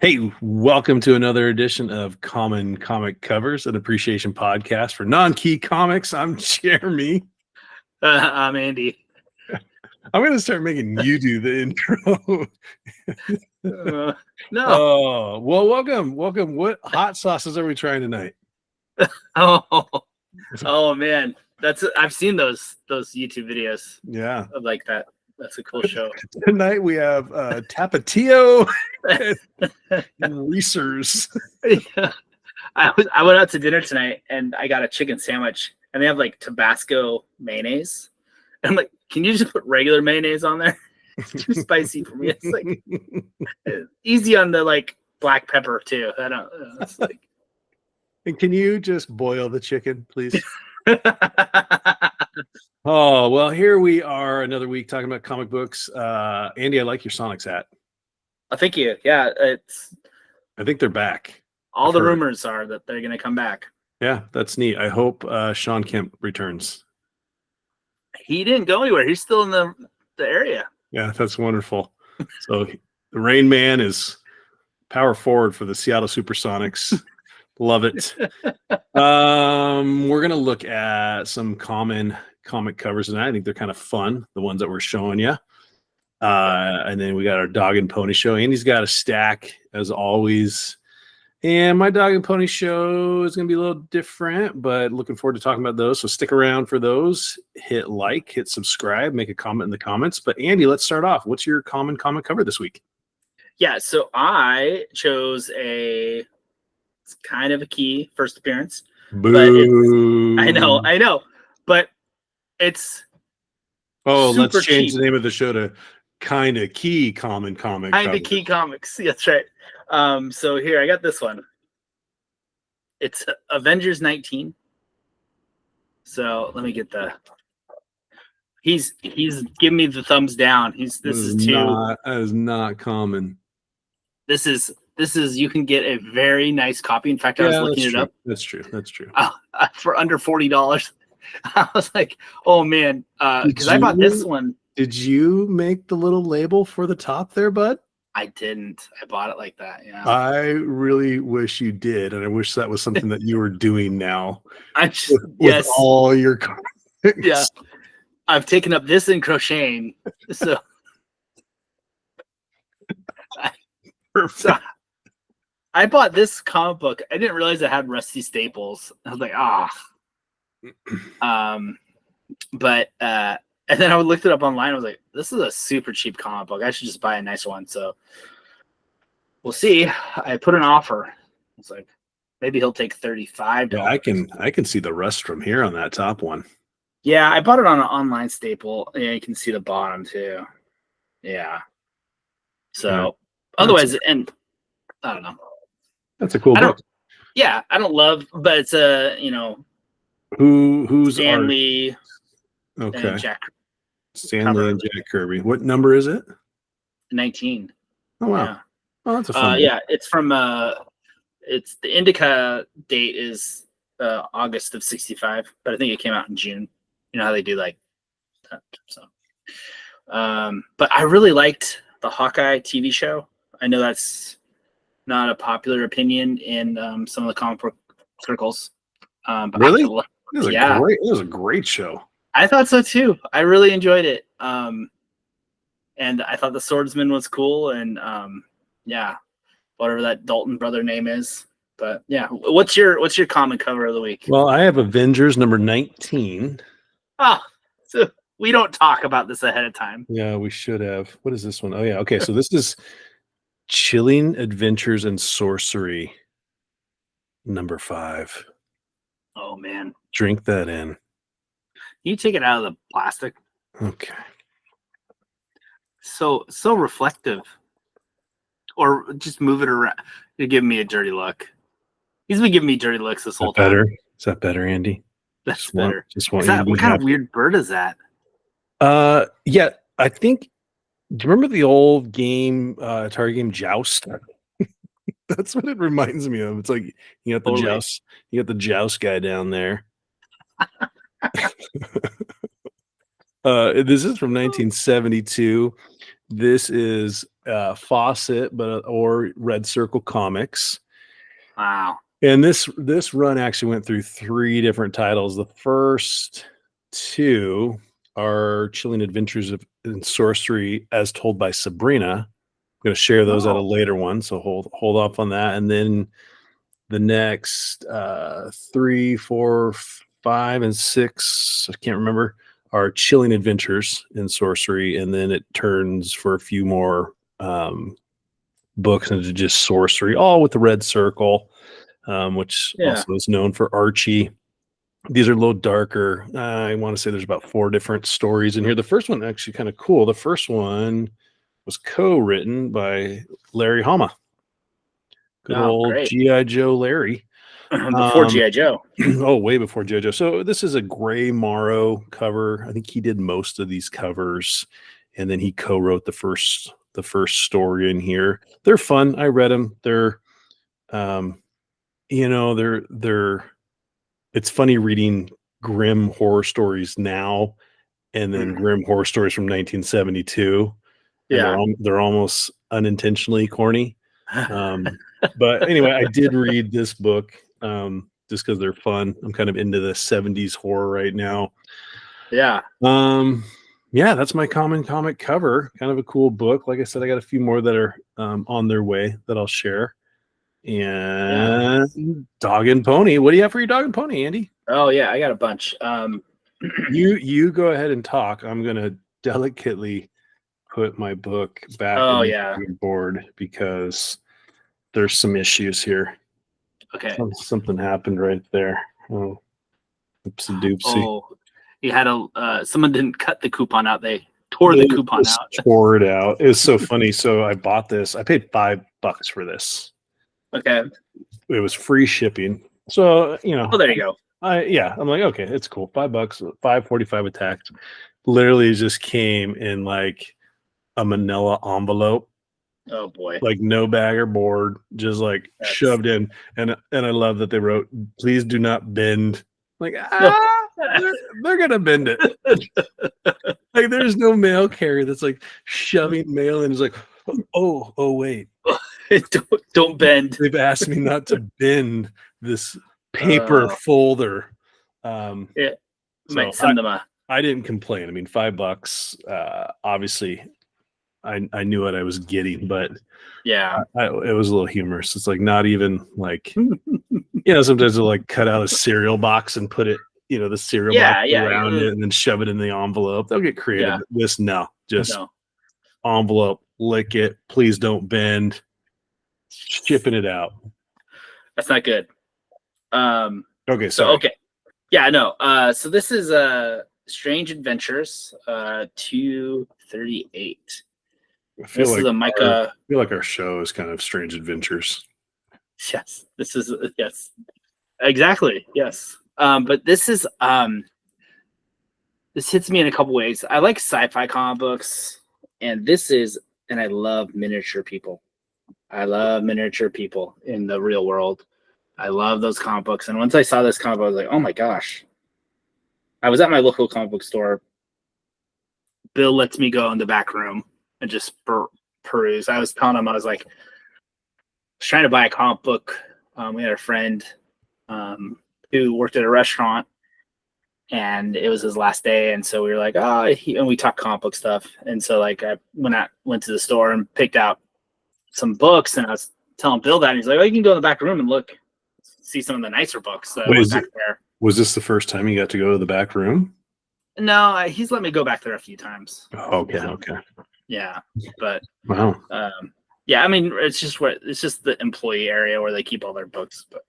Hey, welcome to another edition of Common Comic Covers, an appreciation podcast for non-key comics. I'm Jeremy. I'm Andy. I'm going to start making you do the intro. No. Oh, well, welcome. What hot sauces are we trying tonight? Oh man, I've seen those YouTube videos. Yeah, of like that. That's a cool show. Tonight we have Tapatio and Reese's. Yeah. I went out to dinner tonight and I got a chicken sandwich and they have like Tabasco mayonnaise. And I'm like, can you just put regular mayonnaise on there? It's too spicy for me. It's like easy on the like black pepper too. I don't. It's like. And can you just boil the chicken, please? Oh, well, here we are another week talking about comic books. Andy, I like your Sonics hat. Oh, thank you. Yeah, I think they're back. All the rumors are that they're going to come back. Yeah, that's neat. I hope Sean Kemp returns. He didn't go anywhere. He's still in the area. Yeah, that's wonderful. So the Rain Man is power forward for the Seattle Supersonics. Love it. We're going to look at some common comic covers, and I think they're kind of fun, the ones that we're showing you. And then we got our Dog and Pony show. Andy's got a stack, as always. And my Dog and Pony show is going to be a little different, but looking forward to talking about those. So stick around for those. Hit like, hit subscribe, make a comment in the comments. But Andy, let's start off. What's your common comic cover this week? Yeah, so I chose it's kind of a key first appearance. Boo. I know, but it's let's change cheap. the name of the show to Kind of Key Common Comic. Kind of Key Comics. That's right. So here I got this one. It's Avengers 19. So let me get he's giving me the thumbs down. That is not common. This is you can get a very nice copy. In fact, I was looking it up. That's true. For under $40. I was like, oh man, because I bought this one. Did you make the little label for the top there, bud? I didn't. I bought it like that. Yeah. I really wish you did, and I wish that was something that you were doing now. With all your comics. Yeah. I've taken up this in crocheting, so. Perfect. I bought this comic book. I didn't realize it had Rusty Staples. I was like, and then I looked it up online. I was like, this is a super cheap comic book. I should just buy a nice one. So we'll see. I put an offer. It's like, maybe he'll take $35. Yeah, I can see the rust from here on that top one. Yeah, I bought it on an online staple. Yeah, you can see the bottom too. Yeah. So otherwise, and I don't know. That's a cool book. Yeah, I don't love, but it's who's Stanley? Okay, and Jack. Stanley and Jack Kirby. What number is it? 19. Oh wow! Yeah. Oh, that's a fun. Yeah, it's from it's the Indica date is August of '65, but I think it came out in June. You know how they do like that. So, but I really liked the Hawkeye TV show. I know that's not a popular opinion in some of the comic book circles. But really? It was a great show. I thought so too. I really enjoyed it. And I thought the swordsman was cool. And whatever that Dalton brother name is. But yeah, what's your common cover of the week? Well, I have Avengers number 19. So we don't talk about this ahead of time. Yeah, we should have. What is this one? Oh yeah, okay. So this is Chilling Adventures and Sorcery number 5. Oh man. Drink that in. You take it out of the plastic. Okay. So reflective. Or just move it around. You're giving me a dirty look. He's been giving me dirty looks this whole time. Better? Is that better, Andy? That's better. What kind of weird bird is that? Yeah, I think. Do you remember the old game, Atari game Joust? That's what it reminds me of. It's like you got the Joust, guy down there. This is from 1972. This is Fawcett, or Red Circle Comics. Wow. And this run actually went through 3 different titles. The first 2 are Chilling Adventures in Sorcery as told by Sabrina. I'm going to share those at a later one, so hold off on that. And then the next 3, 4, 5, and 6, I can't remember, are Chilling Adventures in Sorcery, and then it turns for a few more books into just Sorcery, all with the Red Circle. Which also is known for Archie. These are a little darker. I want to say there's about 4 different stories in here. The first one actually kind of cool. The first one was co-written by Larry Hama. Good old G.I. Joe Larry. Before G.I. Joe. Oh, way before G.I. Joe. So this is a Gray Morrow cover. I think he did most of these covers, and then he co-wrote the first story in here. They're fun. I read them. They're it's funny reading grim horror stories now and then grim horror stories from 1972. Yeah. They're almost unintentionally corny. But anyway, I did read this book just because they're fun. I'm kind of into the 70s horror right now. Yeah. Yeah, that's my common comic cover. Kind of a cool book. Like I said, I got a few more that are on their way that I'll share. And Dog and Pony. What do you have for your Dog and Pony, Andy? Oh yeah, I got a bunch. You go ahead and talk. I'm gonna delicately put my book back on the board because there's some issues here. Okay. Something happened right there. Oh, oopsie doopsie. Oh, you had someone didn't cut the coupon out. They tore the coupon out. Tore it out. It was so funny. So I bought this. I paid $5 for this. Okay. It was free shipping. So, Oh, there you go. I'm like, okay, it's cool. $5, $5.45 a tax. Literally just came in like a manila envelope. Oh boy. Like no bag or board, just like shoved in. And I love that they wrote, please do not bend. Like, they're gonna bend it. Like there's no mail carrier that's like shoving mail in. It's like, oh wait. Don't bend. They've asked me not to bend this paper folder. Might send them I didn't complain. I mean, $5. Obviously, I knew what I was getting, but yeah, it was a little humorous. It's like not even like sometimes they'll like cut out a cereal box and put it, the cereal box around it and then shove it in the envelope. They'll get creative. Yeah. This just envelope, lick it. Please don't bend. Shipping it out. That's not good. Okay. So okay. Yeah, no. So this is Strange Adventures 238. I feel like our show is kind of Strange Adventures. Yes. This is yes. Exactly. Yes. But this is this hits me in a couple ways. I like sci-fi comic books, and I love miniature people. I love miniature people in the real world. I love those comic books. And once I saw this comic book, I was like, oh my gosh. I was at my local comic book store. Bill lets me go in the back room and just peruse. I was telling him, I was like, I was trying to buy a comic book. We had a friend who worked at a restaurant, and it was his last day. And so we were like, and we talked comic book stuff. And so like I went to the store and picked out some books, and I was telling Bill that, and he's like, you can go in the back room and see some of the nicer books that were back there. Was this the first time you got to go to the back room? No, he's let me go back there a few times. Okay. Yeah, but wow. Yeah, I mean, it's just the employee area where they keep all their books. But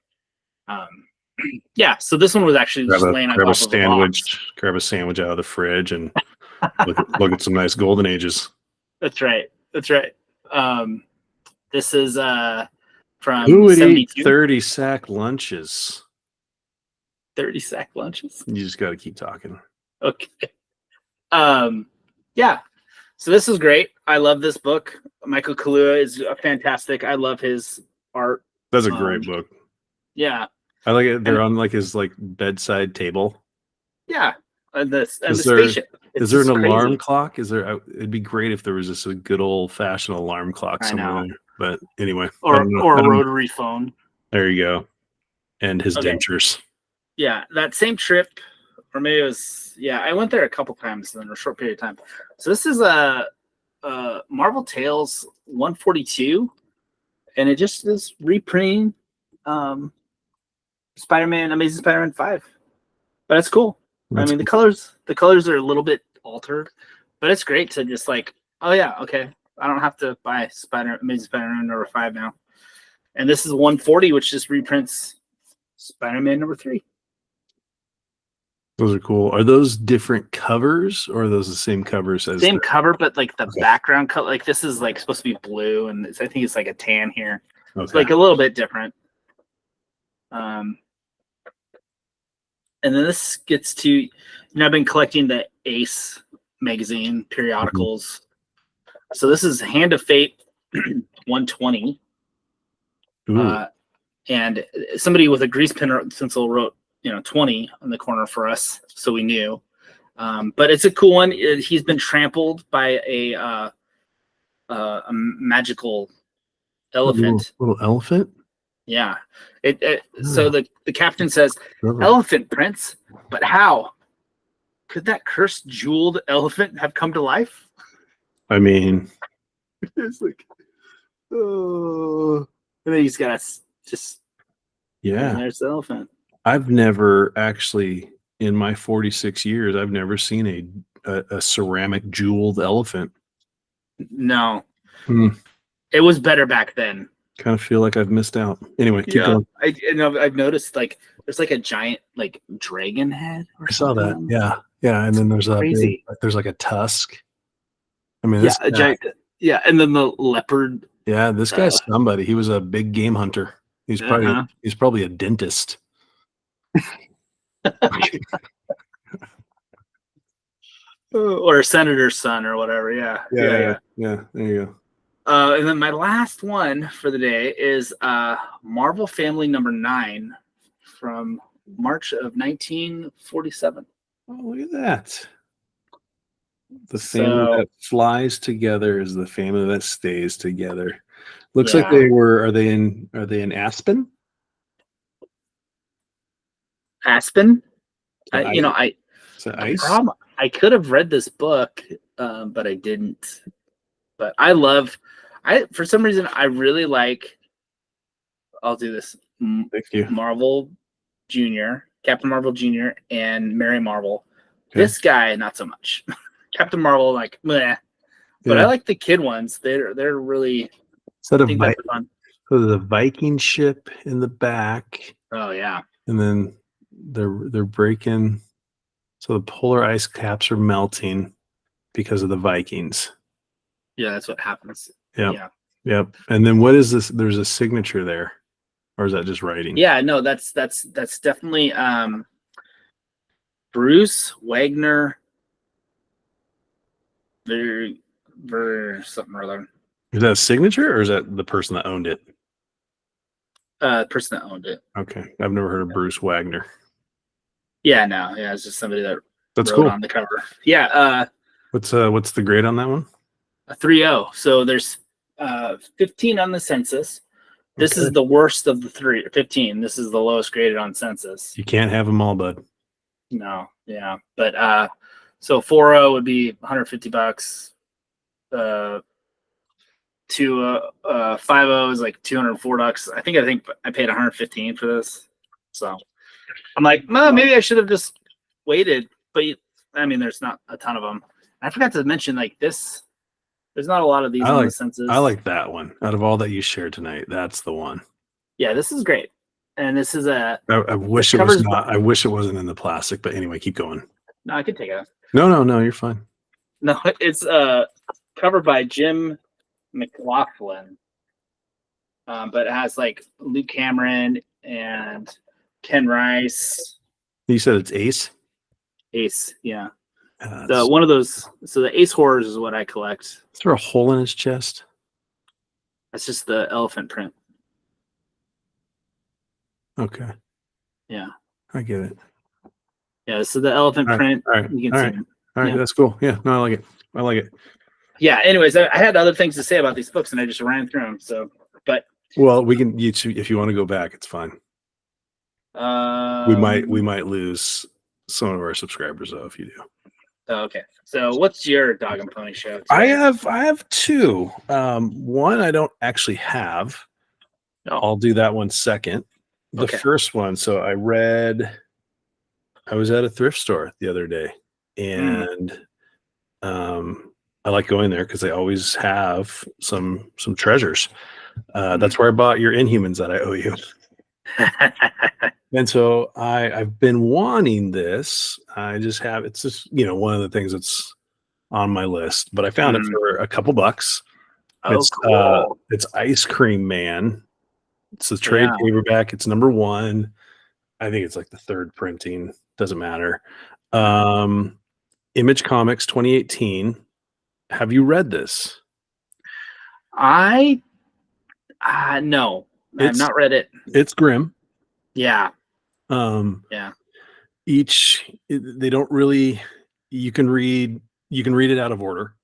yeah, so this one was actually just laying on top of a box. Grab a sandwich out of the fridge and look at some nice golden ages. That's right. This is from who would 72? eat 30 sack lunches? 30 sack lunches? You just got to keep talking. Okay. Yeah. So this is great. I love this book. Michael Kaluta is fantastic. I love his art. That's a great book. Yeah. I like it. They're on like his bedside table. Yeah. And the spaceship. It's Is there an just alarm crazy. clock? Is there? It'd be great if there was just a good old fashioned alarm clock I somewhere know. there. But anyway, I Or don't know. or a rotary phone. There you go. And his Okay. dentures. Yeah, that same trip, or maybe it was, yeah, I went there a couple times in a short period of time. So this is a Marvel Tales 142, and it just is reprinting Spider-Man, Amazing Spider-Man 5. But it's cool. I That's mean, the cool. colors are a little bit altered, but it's great to just like, oh yeah, okay, I don't have to buy Amazing Spider-Man number 5 now. And this is 140, which just reprints Spider-Man number 3. Those are cool. Are those different covers or are those the same covers as Same the cover, but like the Okay. background color, like this is like supposed to be blue, and I think it's like a tan here. It's Okay. like a little bit different. And then this gets to, you know, I've been collecting the Ace magazine periodicals. So this is Hand of Fate 120. Ooh. And somebody with a grease pen stencil wrote, 20 on the corner for us, so we knew. But it's a cool one. He's been trampled by a magical elephant. Little elephant? Yeah. So the captain says, Rubber. "Elephant prince, but how could that cursed jeweled elephant have come to life?" I mean, It's like, oh, and then he's got just, and yeah. there's the elephant. I've never actually, in my 46 years, I've never seen a ceramic jeweled elephant. No, Hmm. it was better back then. Kind of feel like I've missed out. Anyway, keep going. I've noticed like there's like a giant like dragon head. Or I saw that. something. Yeah. Yeah. And then there's Crazy. there's like a tusk. I mean, Yeah, this a guy, giant. Yeah, and then the leopard. yeah, this guy's somebody. He was a big game hunter. He's probably a dentist. Or a senator's son or whatever. Yeah. Yeah. There you go. And then my last one for the day is Marvel Family number 9 from March of 1947. Oh, look at that. The family that flies together is the family that stays together. Looks like they were. Are they in Aspen? Aspen? Is that ice? I could have read this book, but I didn't. But for some reason, I really like, I'll do this. Thank you. Marvel Jr., Captain Marvel Jr., and Mary Marvel. Okay. This guy, not so much. Captain Marvel, like, meh. But I like the kid ones. They're really. So the Viking ship in the back. Oh yeah. And then they're breaking. So the polar ice caps are melting because of the Vikings. Yeah, that's what happens. Yep. Yeah. Yep. And then what is this? There's a signature there, or is that just writing? Yeah, no, that's definitely Bruce Wagner. Something or other. Is that a signature, or is that the person that owned it? Person that owned it. Okay, I've never heard of Bruce Wagner. Yeah, no, yeah, it's just somebody that That's wrote cool on the cover. Yeah. What's the grade on that one? A 3.0. So there's 15 on the census. This is the worst of the 15. This is the lowest graded on census. You can't have them all, bud. No, yeah, but so 4.0 would be $150. 5.0 is like $204. I think I paid $115 for this. So I'm like, well, maybe I should have just waited. But I mean, there's not a ton of them. I forgot to mention like this. There's not a lot of these on the census. I like that one. Out of all that you shared tonight, that's the one. Yeah, this is great. And this is I wish it was not. I wish it wasn't in the plastic. But anyway, keep going. No, I could take it off. No, you're fine. No, it's covered by Jim McLaughlin. But it has like Luke Cameron and Ken Rice. You said it's Ace? Ace, yeah. One of those. So the Ace horrors is what I collect. Is there a hole in his chest? That's just the elephant print. Okay. Yeah. I get it. Yeah, so the elephant print. All right. You can see it. All right, Yeah. that's cool. Yeah, no, I like it. I like it. Yeah. Anyways, I had other things to say about these books, and I just ran through them. So, but Well, we can. If you want to go back, it's fine. We um, might lose some of our subscribers though if you do. okay. So, what's your dog and pony show? I Today? have two. One I don't actually have. Oh, I'll do that one second. The okay. first one. So I was at a thrift store the other day, and I like going there because they always have some treasures. That's where I bought your Inhumans that I owe you. And so I've been wanting this. It's just, one of the things that's on my list, but I found it for a couple bucks. Oh, cool. It's Ice Cream Man. It's the trade Yeah. paperback. It's number 1. I think it's like the 3rd printing. Doesn't matter. Image Comics 2018. Have you read this? No, I've not read it. It's grim. Yeah. Yeah. They don't really. You can read it out of order.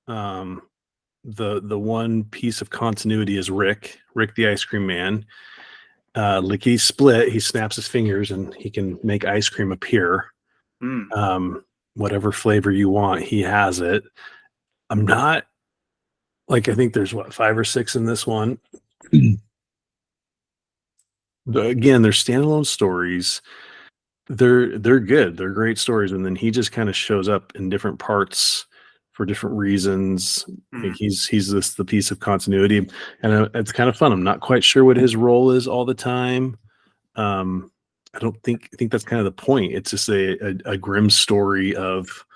The one piece of continuity is Rick the Ice Cream Man. Lickety Split, he snaps his fingers and he can make ice cream appear. Whatever flavor you want, he has it. I'm not I think there's 5 or 6 in this one. Again, they're standalone stories. They're good. They're great stories. And then he just kind of shows up in different parts for different reasons. Like he's the piece of continuity, and it's kind of fun. I'm not quite sure what his role is all the time. I think that's kind of the point. It's just a grim story of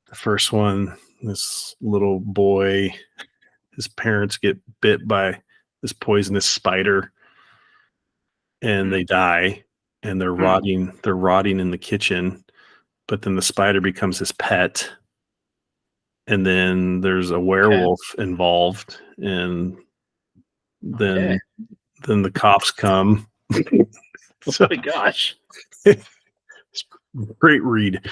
the first one. This little boy, his parents get bit by this poisonous spider, and they die, and they're rotting in the kitchen. But then the spider becomes his pet. And then there's a werewolf involved, and then the cops come. Oh my gosh. Great read.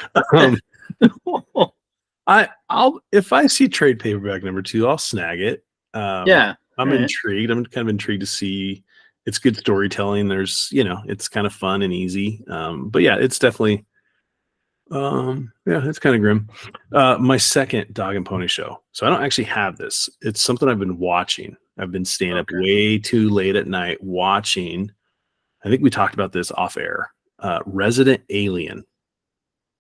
I'll if I see trade paperback number 2, I'll snag it. I'm intrigued. I'm kind of intrigued to see. It's good storytelling. There's, it's kind of fun and easy. But yeah, it's definitely it's kind of grim. My second dog and pony show. So I don't actually have this. It's something I've been watching. I've been staying up way too late at night watching. I think we talked about this off air. Resident Alien.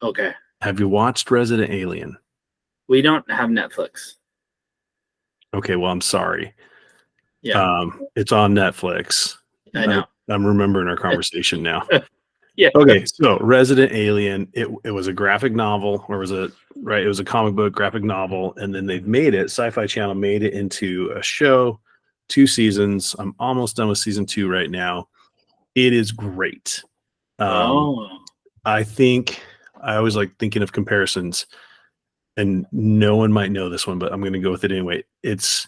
Okay. Have you watched Resident Alien? We don't have Netflix. Okay, well, I'm sorry. Yeah. It's on Netflix. I know. I'm remembering our conversation now. Yeah. Okay, so Resident Alien, it was a graphic novel, or it was a comic book graphic novel, and then they've made it, Sci-Fi Channel made it into a show, 2 seasons. I'm almost done with season 2 right now. It is great. I think I always like thinking of comparisons, and no one might know this one, but I'm going to go with it anyway. It's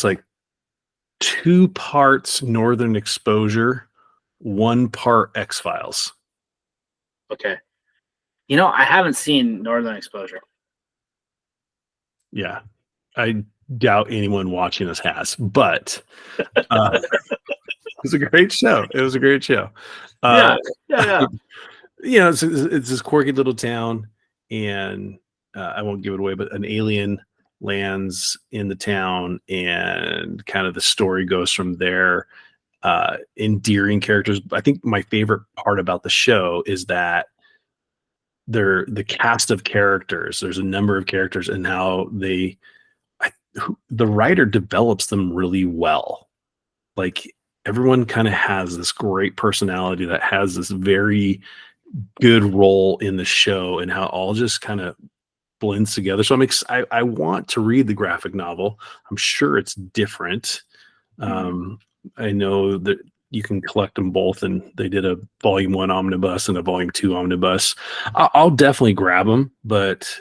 like 2 parts Northern Exposure, 1 part X-Files. Okay. I haven't seen Northern Exposure. Yeah. I doubt anyone watching us has, but it was a great show. Yeah. It's this quirky little town, and I won't give it away, but an alien lands in the town, and kind of the story goes from there. Endearing characters. I think my favorite part about the show is that the cast of characters. There's a number of characters, and how the writer develops them really well. Like, everyone kind of has this great personality that has this very good role in the show, and how it all just kind of blends together. So I want to read the graphic novel. I'm sure it's different. I know that you can collect them both, and they did a volume 1 omnibus and a volume 2 omnibus. I'll definitely grab them, but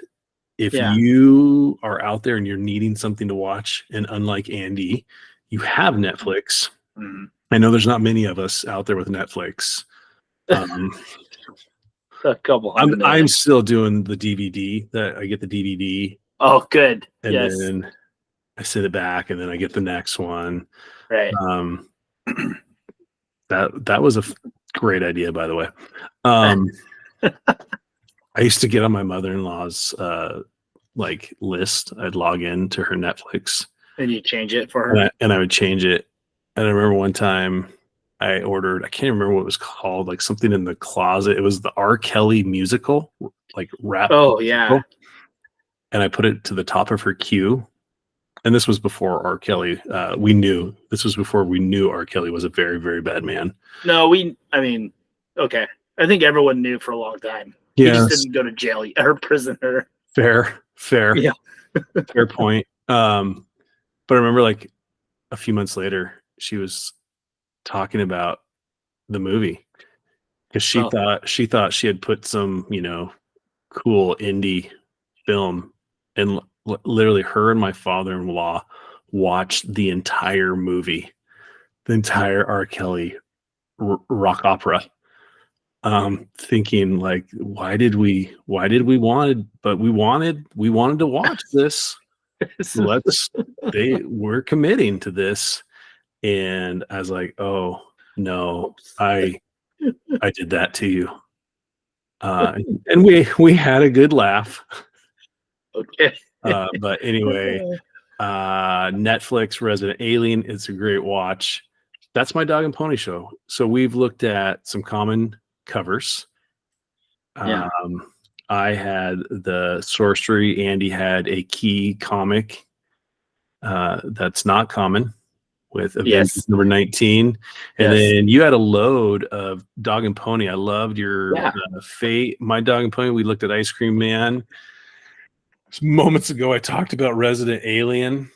if you are out there and you're needing something to watch, and unlike Andy, you have Netflix. I know there's not many of us out there with Netflix. A couple hundred. I'm still doing the DVD. That I get the DVD. Oh, good. And yes. then I send it back, and then I get the next one. Right. That was a great idea, by the way. I used to get on my mother-in-law's like list. I'd log in to her Netflix, and you change it for her, and I would change it. And I remember one time I ordered, I can't remember what it was called, like something in the closet. It was the R. Kelly musical, like rap. Oh yeah. Musical. And I put it to the top of her queue. And this was before R. Kelly. This was before we knew R. Kelly was a very, very bad man. No, okay. I think everyone knew for a long time. He just didn't go to jail or prison. Fair. Yeah. Fair point. But I remember like a few months later, she was talking about the movie because she thought she had put some, cool indie film, and literally her and my father-in-law watched the entire movie, the entire R. Kelly rock opera. Thinking like, why did we wanted to watch this. We're committing to this. And I was like, oh no, I did that to you. And we had a good laugh. Okay. But anyway, Netflix Resident Alien, it's a great watch. That's my Dog and Pony Show. So we've looked at some common covers. Yeah. I had the Sorcery. Andy had a key comic that's not common with Avengers number 19. And then you had a load of Dog and Pony. I loved your Fate, My Dog and Pony. We looked at Ice Cream Man. Moments ago, I talked about Resident Alien.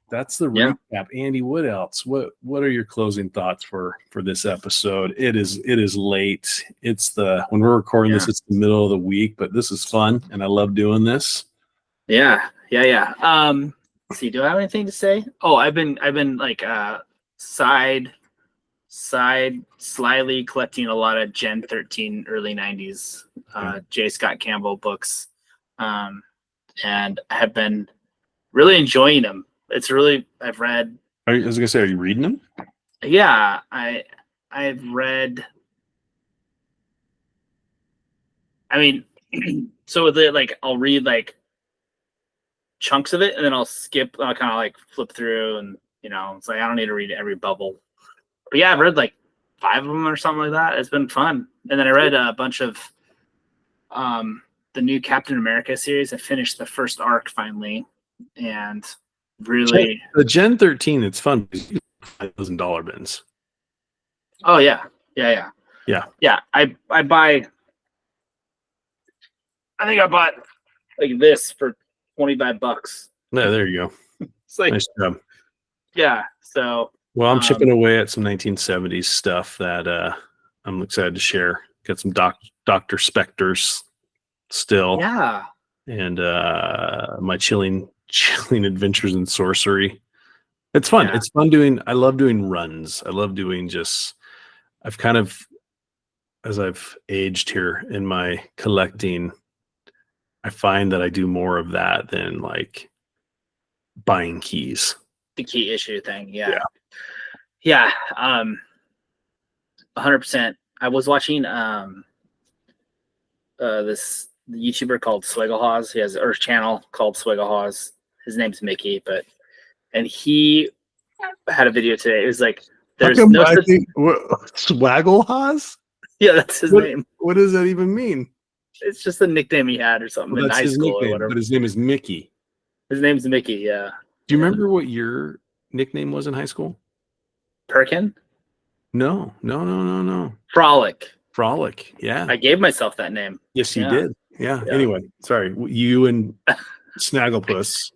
That's the recap. Andy, what else? What are your closing thoughts for this episode? It is late. It's when we're recording this, it's the middle of the week, but this is fun and I love doing this. Yeah. See, do I have anything to say? Oh, I've been like slyly collecting a lot of Gen 13 early 90s J. Scott Campbell books. And I have been really enjoying them. I've read. I was gonna say, are you reading them? Yeah, I've read. I mean, so with it, like I'll read like chunks of it, and then I'll kind of like flip through, and it's like I don't need to read every bubble. But yeah, I've read like 5 of them or something like that. It's been fun. And then I read a bunch of the new Captain America series. I finished the first arc finally, and really the Gen 13. It's fun. $5,000 bins. Oh yeah. I buy. I think I bought like this for $25. Yeah, there you go. It's like nice job. Yeah. So well, I'm chipping away at some 1970s stuff that I'm excited to share. Got some Dr. Specters still. Yeah. And my chilling adventures in sorcery. It's fun. It's fun I love doing runs. I love doing I've kind of, as I've aged here in my collecting, I find that I do more of that than like buying keys. The key issue thing. Yeah. 100%. I was watching this YouTuber called Swigglehawes. He has an Earth channel called Swigglehawes. His name's Mickey, and he had a video today. It was like there's no Swagglehawes? Yeah, that's his name. What does that even mean? It's just a nickname he had or something in high school or whatever. But his name is Mickey. His name's Mickey, yeah. Do you remember what your nickname was in high school? Perkin? No. Frolic, yeah. I gave myself that name. Yes, you did. Yeah. Anyway, sorry. You and Snagglepuss.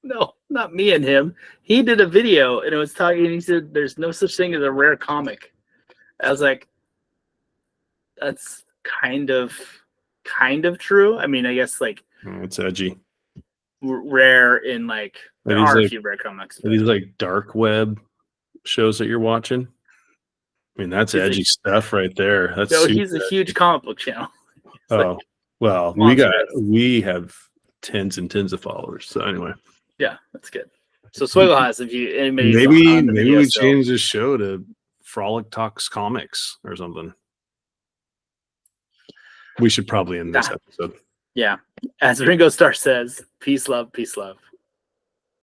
No, not me and him. He did a video and it was talking, and he said there's no such thing as a rare comic. I was like, that's kind of true. I mean, I guess like it's edgy. Rare in like there are a few rare comics. These like dark web shows that you're watching. I mean, that's edgy stuff right there. He's a huge comic book channel. Oh, well, we have tens and tens of followers. So anyway, yeah, that's good. So Swiggle has, if you anybody's maybe on the video we still, change the show to Frolic Talks Comics or something. We should probably end this episode. Yeah, as Ringo Starr says, peace, love, peace, love.